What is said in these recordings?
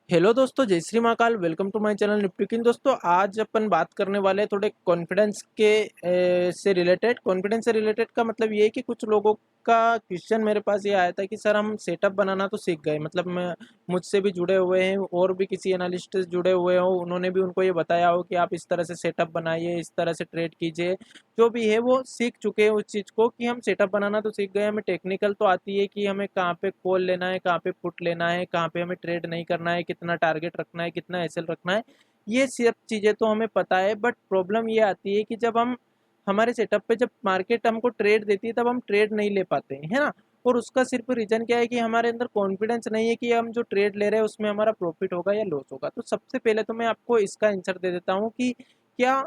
Hello दोस्तों, जय Shri Mahakal. Welcome to my channel Nifty King. दोस्तों, आज अपन बात करने वाले हैं थोड़े कॉन्फिडेंस के से रिलेटेड। कॉन्फिडेंस से रिलेटेड का मतलब ये है कि कुछ लोगों का क्वेश्चन मेरे पास ये आया था कि सर हम सेटअप बनाना तो सीख गए, मतलब मैं मुझसे भी जुड़े हुए हैं और भी किसी एनालिस्ट जुड़े हुए हो, उन्होंने भी उनको ये बताया हो कि आप इस तरह से सेटअप बनाइए, इस तरह से ट्रेड कीजिए। जो भी है वो सीख चुके हैं उस चीज़ को कि हम सेटअप बनाना तो सीख गए, हमें टेक्निकल तो आती है कि हमें कहाँ पे कॉल लेना है, कहाँ पे पुट लेना है, कहाँ पे हमें ट्रेड नहीं करना है, कितना टारगेट रखना है, कितना एसएल रखना है। ये सब चीज़ें तो हमें पता है, बट प्रॉब्लम ये आती है कि जब हम हमारे सेटअप पे जब मार्केट हमको ट्रेड देती है तब हम ट्रेड नहीं ले पाते हैं, है ना। और उसका सिर्फ रीज़न क्या है कि हमारे अंदर कॉन्फिडेंस नहीं है कि हम जो ट्रेड ले रहे हैं उसमें हमारा प्रॉफिट होगा या लॉस होगा। तो सबसे पहले तो मैं आपको इसका आंसर दे देता हूँ कि क्या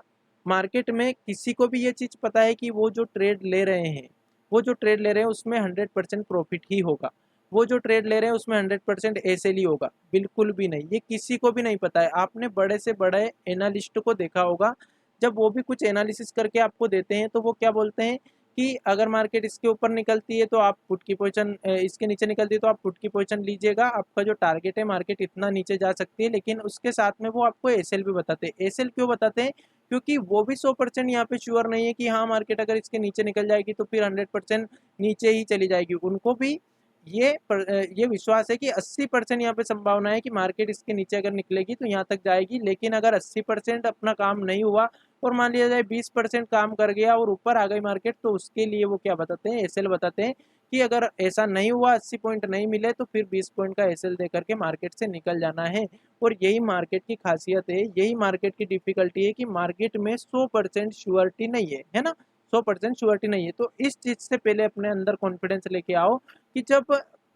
मार्केट में किसी को भी ये चीज़ पता है कि वो जो ट्रेड ले रहे हैं, वो जो ट्रेड ले रहे हैं उसमें 100% प्रॉफिट ही होगा, वो जो ट्रेड ले रहे हैं उसमें 100% एसएल ही होगा? बिल्कुल भी नहीं, ये किसी को भी नहीं पता है। आपने बड़े से बड़े एनालिस्ट को देखा होगा, जब वो भी कुछ एनालिसिस करके आपको देते हैं तो वो क्या बोलते हैं कि अगर मार्केट इसके ऊपर निकलती है तो आप पुट की पोजीशन, इसके नीचे निकलती है तो आप पुट की पोजीशन लीजिएगा, आपका जो टारगेट है मार्केट इतना नीचे जा सकती है। लेकिन उसके साथ में वो आपको एसएल भी बताते हैं। एसएल क्यों बताते हैं? क्योंकि वो भी 100% यहाँ पे श्योर नहीं है कि हाँ मार्केट अगर इसके नीचे निकल जाएगी तो फिर 100% नीचे ही चली जाएगी। उनको भी ये विश्वास है कि 80% यहाँ पे संभावना है कि मार्केट इसके नीचे अगर निकलेगी तो यहाँ तक जाएगी। लेकिन अगर 80% अपना काम नहीं हुआ और मान लिया जाए 20% काम कर गया और ऊपर आ गई मार्केट, तो उसके लिए वो क्या बताते हैं, एसएल बताते हैं कि अगर ऐसा नहीं हुआ, 80 पॉइंट नहीं मिले तो फिर 20 पॉइंट का एसएल दे करके मार्केट से निकल जाना है। और यही मार्केट की खासियत है, यही मार्केट की डिफिकल्टी है कि मार्केट में 100% श्योरिटी नहीं है ना। 100% श्योरिटी नहीं है। तो इस चीज़ से पहले अपने अंदर कॉन्फिडेंस लेके आओ कि जब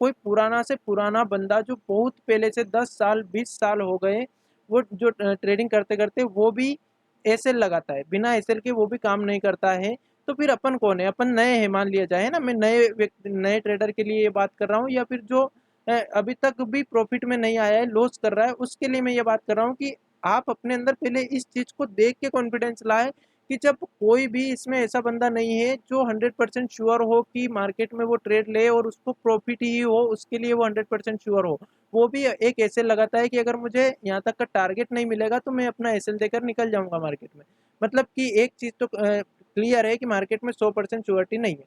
कोई पुराना से पुराना बंदा जो बहुत पहले से 10 साल 20 साल हो गए, वो जो ट्रेडिंग करते करते वो भी एसएल लगाता है, बिना एसएल के वो भी काम नहीं करता है। तो फिर अपन कौन है? अपन नए हैं मान लिया जाए, है ना। मैं नए व्यक्ति, नए ट्रेडर के लिए ये बात कर रहा हूँ, या फिर जो अभी तक भी प्रॉफिट में नहीं आया है, लॉस कर रहा है, उसके लिए मैं ये बात कर रहा हूँ कि आप अपने अंदर पहले इस चीज़ को देख के कॉन्फिडेंस लाए कि जब कोई भी इसमें ऐसा बंदा नहीं है जो 100% श्योर हो कि मार्केट में वो ट्रेड ले और उसको प्रॉफिट ही हो, उसके लिए वो 100% श्योर हो। वो भी एक एसएल लगाता है कि अगर मुझे यहाँ तक का टारगेट नहीं मिलेगा तो मैं अपना एसएल देकर निकल जाऊंगा मार्केट में। मतलब कि एक चीज़ तो क्लियर है कि मार्केट में 100% श्योरिटी नहीं है।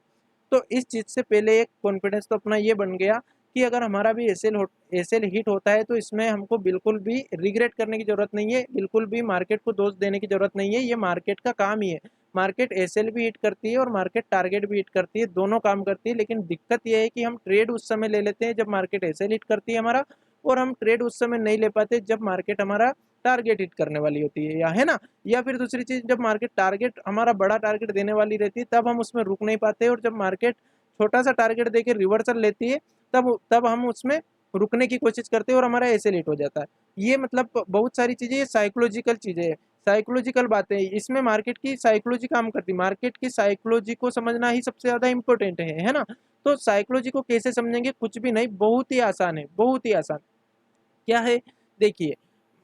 तो इस चीज़ से पहले एक कॉन्फिडेंस तो अपना ये बन गया कि अगर हमारा भी एसएल हिट होता है तो इसमें हमको बिल्कुल भी रिग्रेट करने की ज़रूरत नहीं है, बिल्कुल भी मार्केट को दोष देने की ज़रूरत नहीं है। ये मार्केट का काम ही है। मार्केट एसएल भी हिट करती है और मार्केट टारगेट भी हिट करती है, दोनों काम करती है। लेकिन दिक्कत ये है कि हम ट्रेड उस समय ले लेते हैं जब मार्केट एसएल हिट करती है हमारा, और हम ट्रेड उस समय नहीं ले पाते जब मार्केट हमारा टारगेट हिट करने वाली होती है, या है ना। या फिर दूसरी चीज़, जब मार्केट टारगेट हमारा बड़ा टारगेट देने वाली रहती है तब हम उसमें रुक नहीं पाते, और जब मार्केट छोटा सा टारगेट देके रिवर्सल लेती है तब हम उसमें रुकने की कोशिश करते हैं और हमारा ऐसे लेट हो जाता है। ये मतलब बहुत सारी चीज़ें, ये साइकोलॉजिकल चीज़ें हैं, साइकोलॉजिकल बातें हैं। इसमें मार्केट की साइकोलॉजी काम करती है। मार्केट की साइकोलॉजी को समझना ही सबसे ज़्यादा इंपॉर्टेंट है ना। तो साइकोलॉजी को कैसे समझेंगे? कुछ भी नहीं, बहुत ही आसान है, बहुत ही आसान। क्या है? देखिए,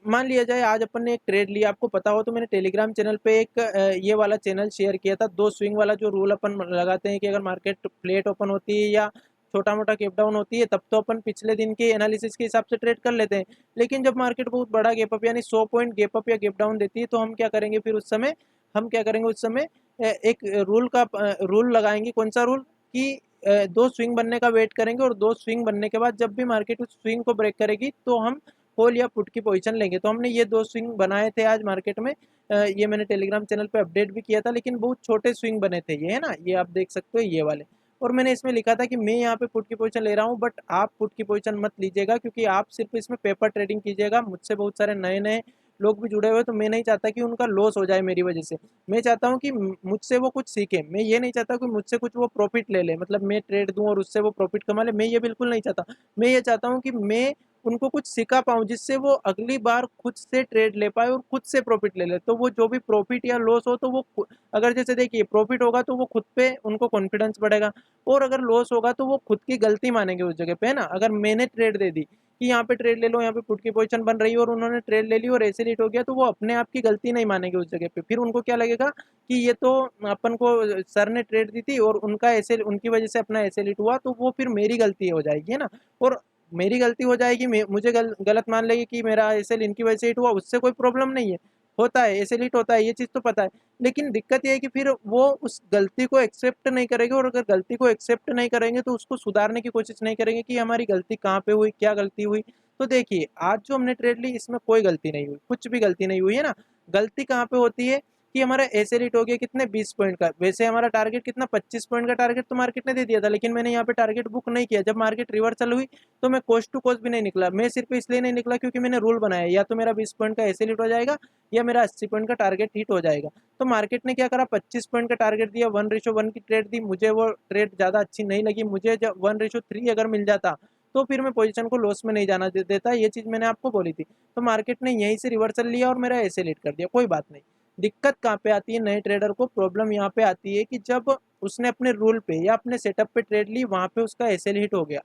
मान लिया जाए आज अपन ने एक ट्रेड लिया। आपको पता हो तो मैंने टेलीग्राम चैनल पे एक ये वाला चैनल शेयर किया था, दो स्विंग वाला जो रूल अपन लगाते हैं कि अगर मार्केट फ्लैट ओपन होती है या छोटा मोटा गैप डाउन होती है तब तो अपन पिछले दिन के एनालिसिस के हिसाब से ट्रेड कर लेते हैं। लेकिन जब मार्केट बहुत बड़ा गैप अप यानी 100 पॉइंट गैप अप या गैप डाउन देती है तो हम क्या करेंगे? फिर उस समय हम क्या करेंगे? उस समय एक रूल लगाएंगे। कौन सा रूल? कि दो स्विंग बनने का वेट करेंगे, और दो स्विंग बनने के बाद जब भी मार्केट उस स्विंग को ब्रेक करेगी तो हम कॉल या पुट की पोजीशन लेंगे। तो हमने ये दो स्विंग बनाए थे आज मार्केट में। ये मैंने टेलीग्राम चैनल पे अपडेट भी किया था, लेकिन बहुत छोटे स्विंग बने थे ये, है ना। ये आप देख सकते हो, ये वाले। और मैंने इसमें लिखा था कि मैं यहाँ पे पुट की पोजीशन ले रहा हूँ, बट आप पुट की पोजीशन मत लीजिएगा, क्योंकि आप सिर्फ इसमें पेपर ट्रेडिंग कीजिएगा। मुझसे बहुत सारे नए नए लोग भी जुड़े हुए, तो मैं नहीं चाहता कि उनका लॉस हो जाए मेरी वजह से। मैं चाहता हूँ कि मुझसे वो कुछ सीखें। मैं ये नहीं चाहता कि मुझसे कुछ वो प्रॉफिट ले ले, मतलब मैं ट्रेड दूँ और उससे वो प्रॉफिट कमा ले। मैं ये बिल्कुल नहीं चाहता। मैं ये चाहता हूँ कि मैं उनको कुछ सिखा पाऊँ जिससे वो अगली बार खुद से ट्रेड ले पाए और खुद से प्रॉफिट ले ले। तो वो जो भी प्रॉफिट या लॉस हो तो वो अगर जैसे देखिए प्रॉफिट होगा तो वो खुद पे उनको कॉन्फिडेंस बढ़ेगा, और अगर लॉस होगा तो वो खुद की गलती मानेंगे उस जगह पे, है ना। अगर मैंने ट्रेड दे दी कि यहाँ पे ट्रेड ले लो, यहाँ पे पुट की पोजीशन बन रही है और उन्होंने ट्रेड ले ली और ऐसे लेट हो गया, तो वो अपने आप की गलती नहीं मानेंगे उस जगह पे। फिर उनको क्या लगेगा कि ये तो अपन को सर ने ट्रेड दी थी और उनका ऐसे, उनकी वजह से अपना ऐसे लेट हुआ, तो वो फिर मेरी गलती हो जाएगी, है ना। और मेरी गलती हो जाएगी, मुझे गलत मान लेगी कि मेरा एसएल इनकी वजह से हिट हुआ, उससे कोई प्रॉब्लम नहीं है, होता है एसएल हिट होता है, ये चीज़ तो पता है। लेकिन दिक्कत ये है कि फिर वो उस गलती को एक्सेप्ट नहीं करेंगे, और अगर गलती को एक्सेप्ट नहीं करेंगे तो उसको सुधारने की कोशिश नहीं करेंगे कि हमारी गलती कहाँ पे हुई, क्या गलती हुई। तो देखिए आज जो हमने ट्रेड ली इसमें कोई गलती नहीं हुई, कुछ भी गलती नहीं हुई है ना। गलती कहाँ पे होती है कि हमारा एसएल हिट हो गया कितने 20 पॉइंट का, वैसे हमारा टारगेट कितना 25 पॉइंट का टारगेट तो मार्केट ने दे दिया था, लेकिन मैंने यहाँ पे टारगेट बुक नहीं किया। जब मार्केट रिवर्सल हुई तो मैं कोस्ट टू कोस्ट भी नहीं निकला। मैं सिर्फ इसलिए नहीं निकला क्योंकि मैंने रूल बनाया या तो मेरा 20 पॉइंट का एसएल हिट हो जाएगा या मेरा 80 पॉइंट का टारगेट हिट हो जाएगा। तो मार्केट ने क्या करा, 25 पॉइंट का टारगेट दिया, 1:1 की ट्रेड दी, मुझे वो ट्रेड ज़्यादा अच्छी नहीं लगी। मुझे जब 1:3 अगर मिल जाता तो फिर मैं पोजीशन को लॉस में नहीं जाना देता, ये चीज़ मैंने आपको बोली थी। तो मार्केट ने यहीं से रिवर्सल लिया और मेरा एसएल हिट कर दिया, कोई बात नहीं। दिक्कत कहाँ पे आती है नए ट्रेडर को, प्रॉब्लम यहाँ पे आती है कि जब उसने अपने रूल पे या अपने सेटअप पे ट्रेड ली, वहाँ पे उसका एसएल हिट हो गया,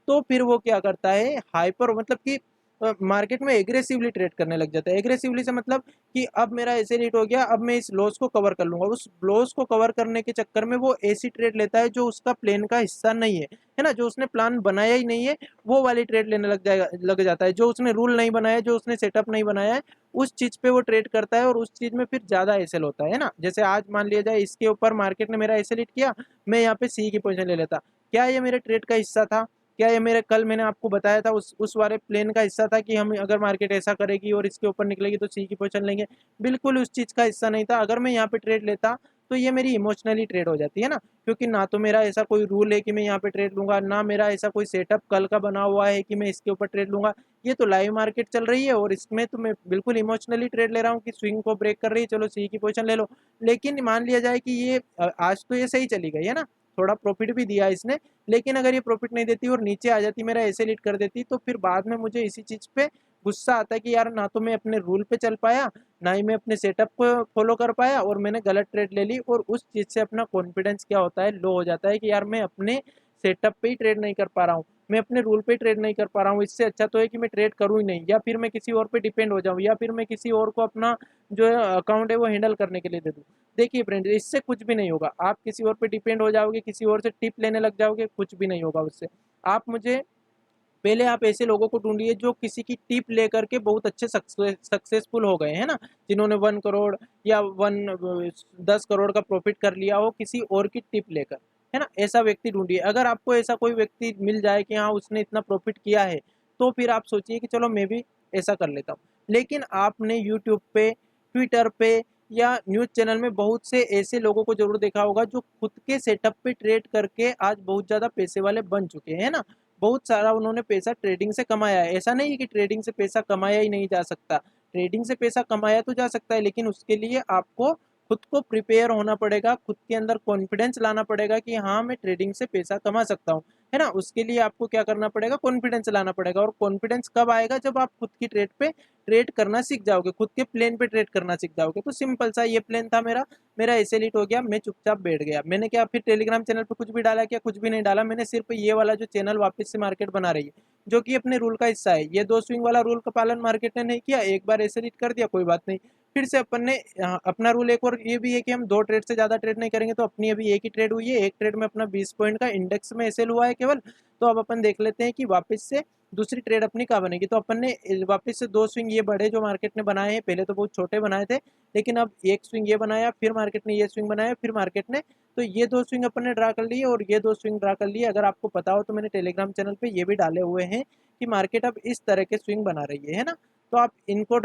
तो फिर वो क्या करता है, हाइपर मतलब कि मार्केट में एग्रेसिवली ट्रेड करने लग जाता है। एग्रेसिवली से मतलब कि अब मेरा ऐसे रेट हो गया, अब मैं इस लॉस को कवर कर लूंगा। उस लॉस को कवर करने के चक्कर में वो ऐसी ट्रेड लेता है जो उसका प्लान का हिस्सा नहीं है ना, जो उसने प्लान बनाया ही नहीं है, वो वाली ट्रेड लेने लग जाता है। जो उसने रूल नहीं बनाया, जो उसने सेटअप नहीं बनाया है, उस चीज पे वो ट्रेड करता है और उस चीज में फिर ज्यादा एसएल होता है ना। जैसे आज मान लिया जाए इसके ऊपर मार्केट ने मेरा एसएल हिट किया, मैं यहाँ पे सी की पोजीशन ले लेता, क्या ये मेरे ट्रेड का हिस्सा था? क्या ये मेरे कल मैंने आपको बताया था उस वाले प्लेन का हिस्सा था कि हम अगर मार्केट ऐसा करेगी और इसके ऊपर निकलेगी तो सी की पोजीशन लेंगे? बिल्कुल उस चीज़ का हिस्सा नहीं था। अगर मैं यहाँ पे ट्रेड लेता तो ये मेरी इमोशनली ट्रेड हो जाती है ना, क्योंकि ना तो मेरा ऐसा कोई रूल है कि मैं यहाँ पे ट्रेड लूंगा, ना मेरा ऐसा कोई सेटअप कल का बना हुआ है कि मैं इसके ऊपर ट्रेड लूंगा। ये तो लाइव मार्केट चल रही है और इसमें तो मैं बिल्कुल इमोशनली ट्रेड ले रहा हूँ कि स्विंग को ब्रेक कर रही है, चलो सी की पोजीशन ले लो। लेकिन मान लिया जाए कि ये आज तो ये सही चली गई है ना, थोड़ा प्रॉफिट भी दिया इसने, लेकिन अगर ये प्रॉफिट नहीं देती और नीचे आ जाती, मेरा ऐसे लीड कर देती, तो फिर बाद में मुझे इसी चीज़ पे गुस्सा आता है कि यार ना तो मैं अपने रूल पे चल पाया, ना ही मैं अपने सेटअप को फॉलो कर पाया, और मैंने गलत ट्रेड ले ली। और उस चीज़ से अपना कॉन्फिडेंस क्या होता है, लो हो जाता है कि यार मैं अपने सेटअप पे ही ट्रेड नहीं कर पा रहा हूँ, मैं अपने रूल पे ट्रेड नहीं कर पा रहा हूँ। इससे अच्छा तो है कि मैं ट्रेड करूँ ही नहीं, या फिर मैं किसी और पे डिपेंड हो जाऊँ, या फिर मैं किसी और को अपना जो है अकाउंट है वो हैंडल करने के लिए दे दूँ। देखिए फ्रेंड्स, इससे कुछ भी नहीं होगा। आप किसी और पे डिपेंड हो जाओगे, किसी और से टिप लेने लग जाओगे, कुछ भी नहीं होगा उससे। आप मुझे पहले आप ऐसे लोगों को ढूंढिए जो किसी की टिप लेकर के बहुत अच्छे सक्सेसफुल हो गए हैं ना, जिन्होंने 1 करोड़ या 10 करोड़ का प्रॉफिट कर लिया हो किसी और की टिप लेकर, है ना। ऐसा व्यक्ति ढूंढिए। अगर आपको ऐसा कोई व्यक्ति मिल जाए कि हाँ उसने इतना प्रॉफिट किया है, तो फिर आप सोचिए कि चलो मैं भी ऐसा कर लेता हूँ। लेकिन आपने यूट्यूब पे, ट्विटर पे या न्यूज़ चैनल में बहुत से ऐसे लोगों को जरूर देखा होगा जो खुद के सेटअप पे ट्रेड करके आज बहुत ज़्यादा पैसे वाले बन चुके हैं ना। बहुत सारा उन्होंने पैसा ट्रेडिंग से कमाया है। ऐसा नहीं है कि ट्रेडिंग से पैसा कमाया ही नहीं जा सकता, ट्रेडिंग से पैसा कमाया तो जा सकता है, लेकिन उसके लिए आपको खुद को प्रिपेयर होना पड़ेगा, खुद के अंदर कॉन्फिडेंस लाना पड़ेगा कि हाँ मैं ट्रेडिंग से पैसा कमा सकता हूँ, है ना। उसके लिए आपको क्या करना पड़ेगा, कॉन्फिडेंस लाना पड़ेगा। और कॉन्फिडेंस कब आएगा, जब आप खुद की ट्रेड पे ट्रेड करना सीख जाओगे, खुद के प्लेन पे ट्रेड करना सीख जाओगे। तो सिंपल सा ये प्लेन था मेरा, मेरा ऐसे लिट हो गया, मैं चुपचाप बैठ गया। मैंने क्या फिर टेलीग्राम चैनल पे कुछ भी डाला क्या? कुछ भी नहीं डाला। मैंने सिर्फ ये वाला जो चैनल वापस से मार्केट बना रही है, जो कि अपने रूल का हिस्सा है, ये 2 स्विंग वाला रूल का पालन मार्केट ने नहीं किया, एक बार ऐसे रीड कर दिया, कोई बात नहीं। फिर से अपन ने अपना रूल एक और ये भी है कि हम 2 ट्रेड से ज़्यादा ट्रेड नहीं करेंगे। तो अपनी अभी एक ही ट्रेड हुई है, एक ट्रेड में अपना 20 पॉइंट का इंडेक्स में ऐसे हुआ है केवल। तो अब अपन देख लेते हैं कि वापस से दूसरी ट्रेड अपनी कहाँ बनेगी। तो अपन ने वापस से 2 स्विंग ये बड़े जो मार्केट ने बनाए हैं, पहले तो बहुत छोटे बनाए थे, लेकिन अब एक स्विंग ये बनाया, फिर मार्केट ने ये स्विंग बनाया, फिर मार्केट ने, तो ये 2 स्विंग अपन ने ड्रा कर लिए और ये 2 स्विंग ड्रा कर लिए। अगर आपको पता हो तो मैंने टेलीग्राम चैनल पे ये भी डाले हुए हैं कि मार्केट अब इस तरह के स्विंग बना रही है ना। तो आप इनको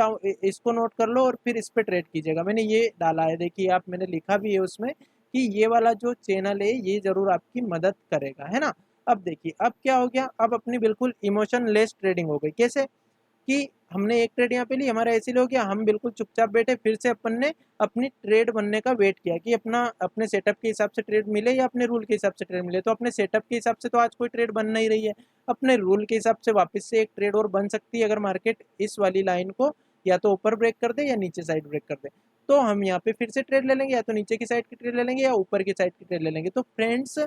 इसको नोट कर लो और फिर इस पे ट्रेड कीजिएगा। मैंने ये डाला है, देखिए आप, मैंने लिखा भी है उसमें कि ये वाला जो चैनल है ये जरूर आपकी मदद करेगा, है ना। अब देखिए अब क्या हो गया, अब अपनी बिल्कुल इमोशन लेस ट्रेडिंग हो गई। कैसे कि हमने एक ट्रेड यहाँ पे ली, हमारा ऐसे हो गया, हम बिल्कुल चुपचाप बैठे, फिर से अपन ने अपनी ट्रेड बनने का वेट किया कि अपना अपने सेटअप के हिसाब से ट्रेड मिले या अपने रूल के हिसाब से ट्रेड मिले। तो अपने सेटअप के हिसाब से तो आज कोई ट्रेड बन नहीं रही है, अपने रूल के हिसाब से वापस से एक ट्रेड और बन सकती है अगर मार्केट इस वाली लाइन को या तो ऊपर ब्रेक कर दे या नीचे साइड ब्रेक कर दे। तो हम यहाँ पे फिर से ट्रेड ले लेंगे, या तो नीचे की साइड की ट्रेड ले लेंगे या ऊपर की साइड की ट्रेड ले लेंगे। तो फ्रेंड्स,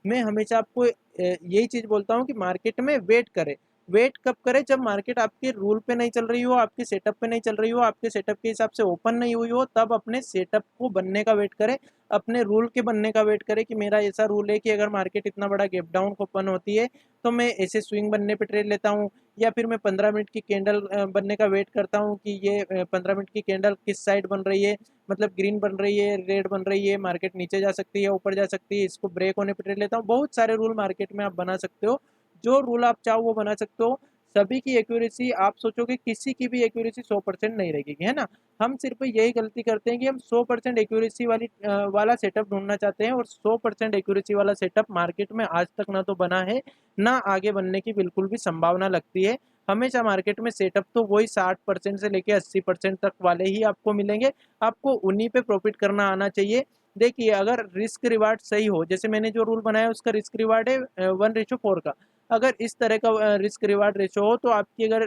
मैं हमेशा आपको यही चीज़ बोलता हूँ कि मार्केट में वेट करें, वेट कब करें, जब मार्केट आपके रूल पे नहीं चल रही हो, आपके सेटअप पे नहीं चल रही हो, आपके सेटअप के हिसाब से ओपन नहीं हुई हो, तब अपने सेटअप को बनने का वेट करें, अपने रूल के बनने का वेट करें कि मेरा ऐसा रूल है कि अगर मार्केट इतना बड़ा गैप डाउन ओपन होती है तो मैं ऐसे स्विंग बनने पे ट्रेड लेता हूँ, या फिर मैं 15 मिनट की कैंडल बनने का वेट करता हूँ कि ये 15 मिनट की कैंडल किस साइड बन रही है, मतलब ग्रीन बन रही है, रेड बन रही है, मार्केट नीचे जा सकती है, ऊपर जा सकती है, इसको ब्रेक होने पे ट्रेड लेता हूँ। बहुत सारे रूल मार्केट में आप बना सकते हो, जो रूल आप चाहो वो बना सकते हो। सभी की एक्यूरेसी, आप सोचोगे किसी की भी एक्यूरेसी 100% नहीं रहेगी, है ना। हम सिर्फ यही गलती करते हैं कि हम 100% एक्यूरेसी वाला सेटअप ढूंढना चाहते हैं, और 100% एक्यूरेसी वाला सेटअप मार्केट में आज तक ना तो बना है, ना आगे बनने की बिल्कुल भी संभावना लगती है। हमेशा मार्केट में सेटअप तो वही 60% से लेके 80% तक वाले ही आपको मिलेंगे, आपको उन्हीं पे प्रॉफिट करना आना चाहिए। देखिए, अगर रिस्क रिवार्ड सही हो, जैसे मैंने जो रूल बनाया उसका रिस्क रिवार्ड है 1:4 का, अगर इस तरह का रिस्क रिवार्ड रेशो हो तो आपकी अगर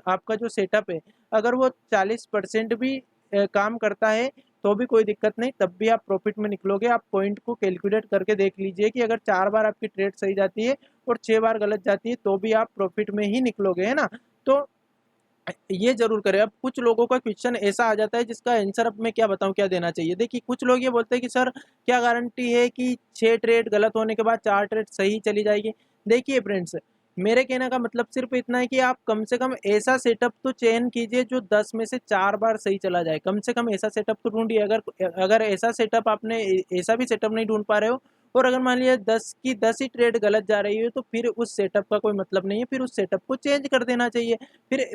आपका जो सेटअप है अगर वो 40% भी काम करता है तो भी कोई दिक्कत नहीं, तब भी आप प्रॉफिट में निकलोगे। आप पॉइंट को कैलकुलेट करके देख लीजिए कि अगर 4 बार आपकी ट्रेड सही जाती है और 6 बार गलत जाती है तो भी आप प्रॉफिट में ही निकलोगे, है ना। तो ये जरूर करें। अब कुछ लोगों का क्वेश्चन ऐसा आ जाता है जिसका आंसर अब मैं क्या बताऊं, क्या देना चाहिए। देखिए, कुछ लोग ये बोलते हैं कि सर क्या गारंटी है कि 6 ट्रेड गलत होने के बाद 4 ट्रेड सही चली जाएगी। देखिए फ्रेंड्स, मेरे कहने का मतलब सिर्फ इतना है कि आप कम से कम ऐसा सेटअप तो चयन कीजिए जो 10 में से 4 बार सही चला जाए। कम से कम ऐसा सेटअप तो ढूंढिए। अगर अगर ऐसा सेटअप आपने ऐसा भी सेटअप नहीं ढूंढ पा रहे हो, और अगर मान लिया 10 की 10 ही ट्रेड गलत जा रही है, तो फिर उस सेटअप का कोई मतलब नहीं है, फिर उस सेटअप को चेंज कर देना चाहिए।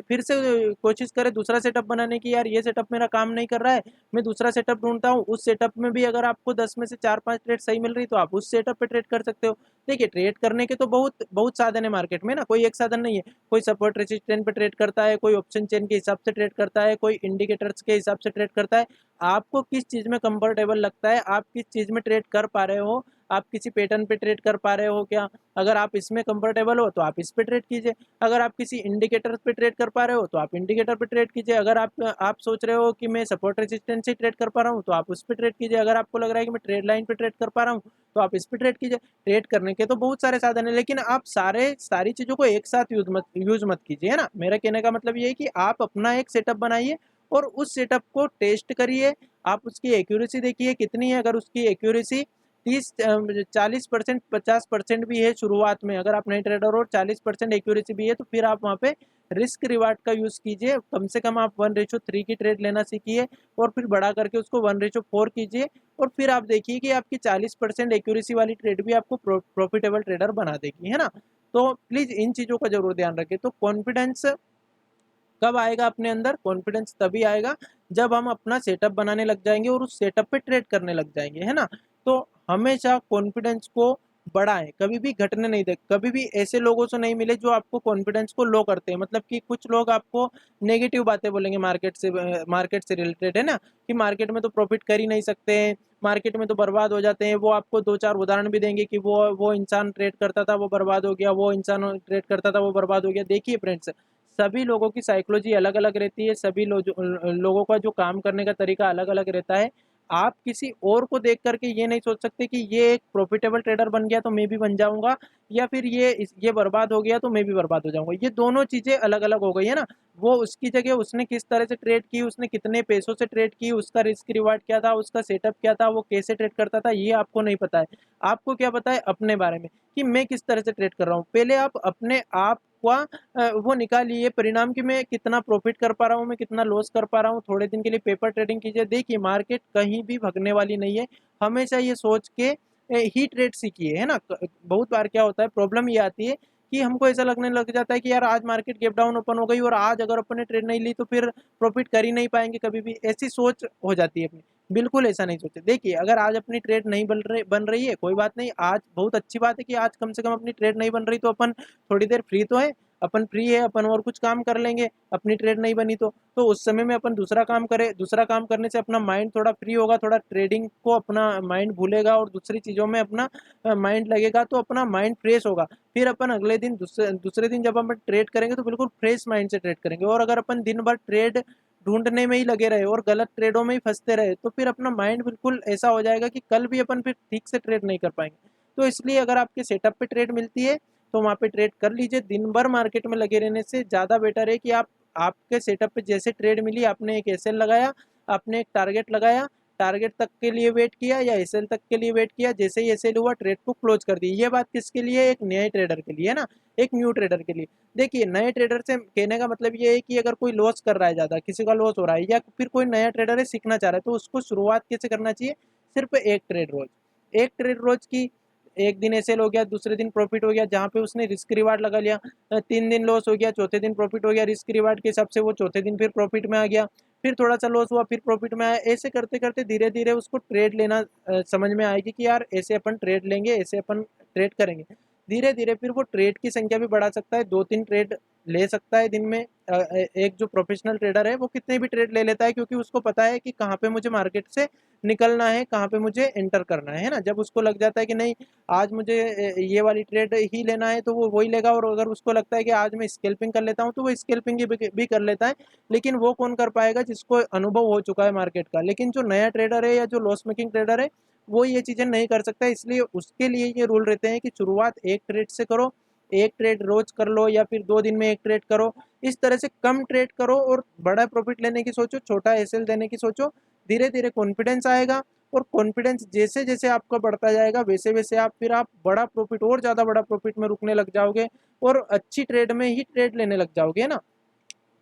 फिर से कोशिश करें दूसरा सेटअप बनाने की, यार ये सेटअप मेरा काम नहीं कर रहा है, मैं दूसरा सेटअप ढूंढता हूँ। उस सेटअप में भी अगर आपको 10 में से 4-5 ट्रेड सही मिल रही तो आप उस सेटअप पे ट्रेड कर सकते हो। देखिए, ट्रेड करने के तो बहुत बहुत साधन है मार्केट में ना, कोई एक साधन नहीं है। कोई सपोर्ट रेजिस्टेंस पे ट्रेड करता है, कोई ऑप्शन चेन के हिसाब से ट्रेड करता है, कोई इंडिकेटर्स के हिसाब से ट्रेड करता है। आपको किस चीज़ में कंफर्टेबल लगता है, आप किस चीज़ में ट्रेड कर पा रहे हो, आप किसी पैटर्न पे ट्रेड कर पा रहे हो क्या, अगर आप इसमें कंफर्टेबल हो तो आप इस पे ट्रेड कीजिए। अगर आप किसी इंडिकेटर पे ट्रेड कर पा रहे हो तो आप इंडिकेटर पे ट्रेड कीजिए। अगर आप सोच रहे हो कि मैं सपोर्ट रेजिस्टेंस से ट्रेड कर पा रहा हूँ तो आप उस पे ट्रेड कीजिए। अगर आपको लग रहा है कि मैं ट्रेड लाइन पे ट्रेड कर पा रहा हूँ तो आप इस पे ट्रेड कीजिए। ट्रेड करने के तो बहुत सारे साधन है, लेकिन आप सारी चीज़ों को एक साथ यूज मत कीजिए, है ना। मेरा कहने का मतलब ये है कि आप अपना एक सेटअप बनाइए और उस सेटअप को टेस्ट करिए। आप उसकी एक्यूरेसी देखिए कितनी है। अगर उसकी एक्यूरेसी 40%, 50% भी है शुरुआत में, अगर आप नए ट्रेडर हो, 40% एक्यूरेसी भी है, तो फिर आप वहाँ पे रिस्क रिवार्ड का यूज़ कीजिए। कम से कम आप 1:3 की ट्रेड लेना सीखिए, और फिर बढ़ा करके उसको 1:4 कीजिए, और फिर आप देखिए कि आपकी 40% एक्यूरेसी वाली ट्रेड भी आपको प्रॉफिटेबल ट्रेडर बना देगी, है ना। तो प्लीज़ इन चीज़ों का जरूर ध्यान रखें। तो कॉन्फिडेंस कब आएगा अपने अंदर? कॉन्फिडेंस तभी आएगा जब हम अपना सेटअप बनाने लग जाएंगे और उस सेटअप पे ट्रेड करने लग जाएंगे, है ना। तो हमेशा कॉन्फिडेंस को बढ़ाएं, कभी भी घटने नहीं दे। कभी भी ऐसे लोगों से नहीं मिले जो आपको कॉन्फिडेंस को लो करते हैं। मतलब कि कुछ लोग आपको नेगेटिव बातें बोलेंगे मार्केट से रिलेटेड, है ना, कि मार्केट में तो प्रॉफिट कर ही नहीं सकते हैं, मार्केट में तो बर्बाद हो जाते हैं। वो आपको 2-4 उदाहरण भी देंगे कि वो इंसान ट्रेड करता था वो बर्बाद हो गया, वो इंसान ट्रेड करता था वो बर्बाद हो गया। देखिए फ्रेंड्स, सभी लोगों की साइकोलॉजी अलग अलग रहती है, सभी लोगों का जो काम करने का तरीका अलग अलग रहता है। आप किसी और को देख करके ये नहीं सोच सकते कि ये एक प्रॉफिटेबल ट्रेडर बन गया तो मैं भी बन जाऊंगा, या फिर ये बर्बाद हो गया तो मैं भी बर्बाद हो जाऊंगा। ये दोनों चीजें अलग अलग हो गई है ना। वो उसकी जगह उसने किस तरह से ट्रेड की, उसने कितने पैसों से ट्रेड की, उसका रिस्क रिवार्ड क्या था, उसका सेटअप क्या था, वो कैसे ट्रेड करता था, ये आपको नहीं पता है। आपको क्या पता है अपने बारे में, कि मैं किस तरह से ट्रेड कर रहा हूँ। पहले आप अपने आप वो निकालिए परिणाम कि मैं कितना प्रॉफिट कर पा रहा हूँ, मैं कितना लॉस कर पा रहा हूँ। थोड़े दिन के लिए पेपर ट्रेडिंग कीजिए। देखिए, मार्केट कहीं भी भगने वाली नहीं है। हमेशा ये सोच के ही ट्रेड सीखिए, है ना। बहुत बार क्या होता है, प्रॉब्लम ये आती है कि हमको ऐसा लगने लग जाता है कि यार आज मार्केट गैप डाउन ओपन हो गई और आज अगर अपन ने ट्रेड नहीं ली तो फिर प्रॉफिट कर ही नहीं पाएंगे कभी भी, ऐसी सोच हो जाती है अपनी। बिल्कुल ऐसा नहीं सोचे। देखिए, अगर आज अपनी ट्रेड नहीं बन रही है, कोई बात नहीं। आज बहुत अच्छी बात है कि आज कम से कम अपनी ट्रेड नहीं बन रही, तो अपन थोड़ी देर फ्री तो है, अपन फ्री है, अपन और कुछ काम कर लेंगे। अपनी ट्रेड नहीं बनी तो उस समय में अपन दूसरा काम करें। दूसरा काम करने से अपना माइंड थोड़ा फ्री होगा, थोड़ा ट्रेडिंग को अपना माइंड भूलेगा और दूसरी चीज़ों में अपना माइंड लगेगा, तो अपना माइंड फ्रेश होगा। फिर अपन अगले दिन दूसरे दिन जब अपन ट्रेड करेंगे तो बिल्कुल फ्रेश माइंड से ट्रेड करेंगे। और अगर अपन दिन भर ट्रेड ढूंढने में ही लगे रहे और गलत ट्रेडों में ही फंसते रहे तो फिर अपना माइंड बिल्कुल ऐसा हो जाएगा कि कल भी अपन फिर ठीक से ट्रेड नहीं कर पाएंगे। तो इसलिए अगर आपके सेटअप पे ट्रेड मिलती है तो वहाँ पे ट्रेड कर लीजिए। दिन भर मार्केट में लगे रहने से ज़्यादा बेटर है कि आप आपके सेटअप पे जैसे ट्रेड मिली, आपने एक एसएल लगाया, आपने एक टारगेट लगाया, टारगेट तक के लिए वेट किया या एसएल तक के लिए वेट किया, जैसे ही एसएल हुआ ट्रेड को क्लोज कर दी। ये बात किसके लिए? एक नए ट्रेडर के लिए, है ना, एक न्यू ट्रेडर के लिए। देखिए, नए ट्रेडर से कहने का मतलब ये है कि अगर कोई लॉस कर रहा है, ज़्यादा किसी का लॉस हो रहा है, या फिर कोई नया ट्रेडर है सीखना चाह रहा है, तो उसको शुरुआत कैसे करना चाहिए? सिर्फ एक ट्रेड रोज, एक ट्रेड रोज की। एक दिन एसएल हो गया, दूसरे दिन प्रॉफिट हो गया, जहाँ पे उसने रिस्क रिवार्ड लगा लिया। 3 दिन लॉस हो गया, चौथे दिन प्रॉफिट हो गया, रिस्क रिवार्ड के हिसाब से वो चौथे दिन फिर प्रॉफिट में आ गया, फिर थोड़ा सा लॉस हुआ, फिर प्रॉफिट में आया। ऐसे करते करते धीरे धीरे उसको ट्रेड लेना समझ में आएगी कि यार ऐसे अपन ट्रेड लेंगे, ऐसे अपन ट्रेड करेंगे। धीरे धीरे फिर वो ट्रेड की संख्या भी बढ़ा सकता है, 2-3 ट्रेड ले सकता है दिन में। एक जो प्रोफेशनल ट्रेडर है वो कितने भी ट्रेड ले लेता है, क्योंकि उसको पता है कि कहाँ पे मुझे मार्केट से निकलना है, कहाँ पे मुझे एंटर करना है ना। जब उसको लग जाता है कि नहीं, आज मुझे ये वाली ट्रेड ही लेना है, तो वो वही लेगा। और अगर उसको लगता है कि आज मैं स्कैल्पिंग कर लेता हूँ, तो वो स्कैल्पिंग भी कर लेता है। लेकिन वो कौन कर पाएगा? जिसको अनुभव हो चुका है मार्केट का। लेकिन जो नया ट्रेडर है या जो लॉस मेकिंग ट्रेडर है, वो ये चीज़ें नहीं कर सकता। इसलिए उसके लिए ये रूल रहते हैं कि शुरुआत एक ट्रेड से करो, एक ट्रेड रोज कर लो, या फिर 2 दिन में एक ट्रेड करो। इस तरह से कम ट्रेड करो और बड़ा प्रॉफिट लेने की सोचो, छोटा एसएल देने की सोचो। धीरे धीरे कॉन्फिडेंस आएगा, और कॉन्फिडेंस जैसे जैसे आपका बढ़ता जाएगा, वैसे वैसे आप बड़ा प्रॉफिट, और ज़्यादा बड़ा प्रॉफिट में रुकने लग जाओगे, और अच्छी ट्रेड में ही ट्रेड लेने लग जाओगे, है ना।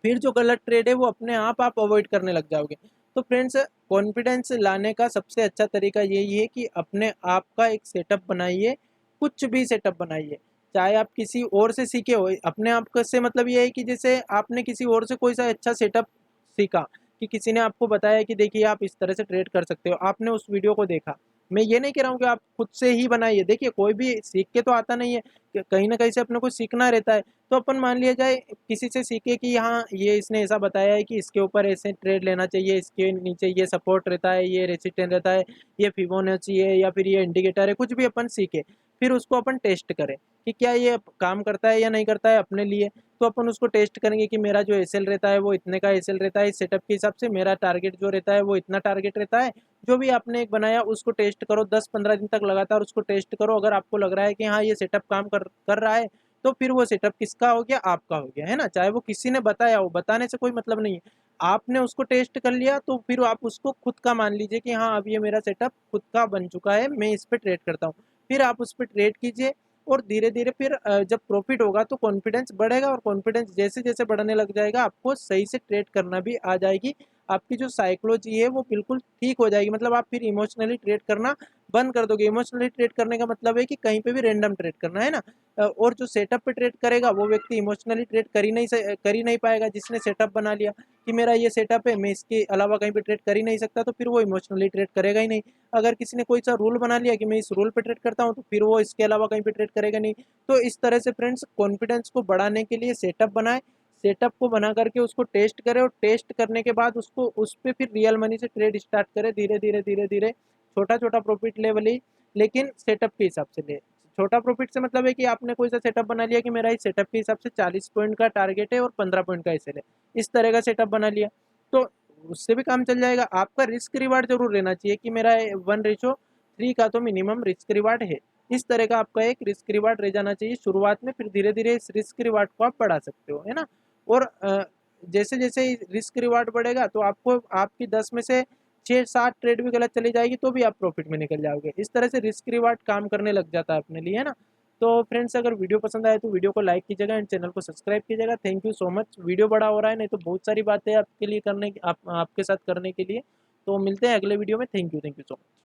फिर जो गलत ट्रेड है वो अपने आप अवॉइड करने लग जाओगे। तो फ्रेंड्स, कॉन्फिडेंस लाने का सबसे अच्छा तरीका यही है कि अपने आप का एक सेटअप बनाइए। कुछ भी सेटअप बनाइए, चाहे आप किसी और से सीखे हो। अपने आप से मतलब ये है कि जैसे आपने किसी और से कोई सा अच्छा सेटअप सीखा, कि किसी ने आपको बताया कि देखिए आप इस तरह से ट्रेड कर सकते हो, आपने उस वीडियो को देखा। मैं ये नहीं कह रहा हूँ कि आप खुद से ही बनाइए। देखिए, कोई भी सीख के तो आता नहीं है, कहीं ना कहीं से अपने को सीखना रहता है। तो अपन मान लिया जाए किसी से सीखे कि हाँ, ये इसने ऐसा बताया है कि इसके ऊपर ऐसे ट्रेड लेना चाहिए, इसके नीचे ये सपोर्ट रहता है, ये रेसिस्टेंस रहता है, ये फिबोनाची है, या फिर ये इंडिकेटर है, कुछ भी अपन सीखे। फिर उसको अपन टेस्ट करें कि क्या ये काम करता है या नहीं करता है अपने लिए। तो अपन उसको टेस्ट करेंगे कि मेरा जो एसएल रहता है वो इतने का एसएल रहता है, इस सेटअप के हिसाब से मेरा टारगेट जो रहता है वो इतना टारगेट रहता है। जो भी आपने एक बनाया उसको टेस्ट करो, 10-15 दिन तक लगातार उसको टेस्ट करो। अगर आपको लग रहा है कि हाँ, ये सेटअप काम कर रहा है, तो फिर वो सेटअप किसका हो गया? आपका हो गया, है ना। चाहे वो किसी ने बताया हो, बताने से कोई मतलब नहीं है। आपने उसको टेस्ट कर लिया, तो फिर आप उसको खुद का मान लीजिए कि हाँ, अब ये मेरा सेटअप खुद का बन चुका है, मैं इस पे ट्रेड करता हूँ। फिर आप उस पर ट्रेड कीजिए, और धीरे धीरे फिर जब प्रॉफिट होगा तो कॉन्फिडेंस बढ़ेगा, और कॉन्फिडेंस जैसे जैसे बढ़ने लग जाएगा, आपको सही से ट्रेड करना भी आ जाएगी। आपकी जो साइकोलॉजी है वो बिल्कुल ठीक हो जाएगी। मतलब आप फिर इमोशनली ट्रेड करना बंद कर दोगे। इमोशनली ट्रेड करने का मतलब है कि कहीं पे भी रैंडम ट्रेड करना, है ना। और जो सेटअप पे ट्रेड करेगा वो व्यक्ति इमोशनली ट्रेड कर ही नहीं पाएगा। जिसने सेटअप बना लिया कि मेरा ये सेटअप है, मैं इसके अलावा कहीं पे ट्रेड कर ही नहीं सकता, तो फिर वो इमोशनली ट्रेड करेगा ही नहीं। अगर किसी ने कोई सा रूल बना लिया कि मैं इस रूल पे ट्रेड करता हूँ, तो फिर वो इसके अलावा कहीं पे ट्रेड करेगा नहीं। तो इस तरह से फ्रेंड्स, कॉन्फिडेंस को बढ़ाने के लिए सेटअप बनाए, सेटअप को बना करके उसको टेस्ट करें, और टेस्ट करने के बाद उसको उस पर फिर रियल मनी से ट्रेड स्टार्ट करें। धीरे धीरे धीरे धीरे छोटा छोटा प्रॉफिट लेवल ही, लेकिन सेटअप के हिसाब से ले। छोटा प्रॉफिट से मतलब है कि आपने कोई सा सेटअप बना लिया कि मेरा इस सेटअप के हिसाब से 40 पॉइंट का टारगेट है और 15 पॉइंट का एसएल है, इस तरह का सेटअप बना लिया, तो उससे भी काम चल जाएगा। आपका रिस्क रिवार्ड जरूर रहना चाहिए कि मेरा 1:3 का तो मिनिमम रिस्क रिवार्ड है। इस तरह का आपका एक रिस्क रिवार्ड रह जाना चाहिए शुरुआत में। फिर धीरे धीरे इस रिस्क रिवार्ड को आप बढ़ा सकते हो, है ना। और जैसे जैसे रिस्क रिवार्ड बढ़ेगा, तो आपको आपकी 10 में से 6-7 ट्रेड भी गलत चली जाएगी, तो भी आप प्रॉफिट में निकल जाओगे। इस तरह से रिस्क रिवार्ड काम करने लग जाता है अपने लिए, है ना। तो फ्रेंड्स, अगर वीडियो पसंद आए तो वीडियो को लाइक कीजिएगा एंड चैनल को सब्सक्राइब कीजिएगा। Thank you so much. Video बड़ा हो रहा है, नहीं तो बहुत सारी बातें आपके लिए आपके साथ करने के लिए। तो मिलते हैं अगले वीडियो में। Thank you so much.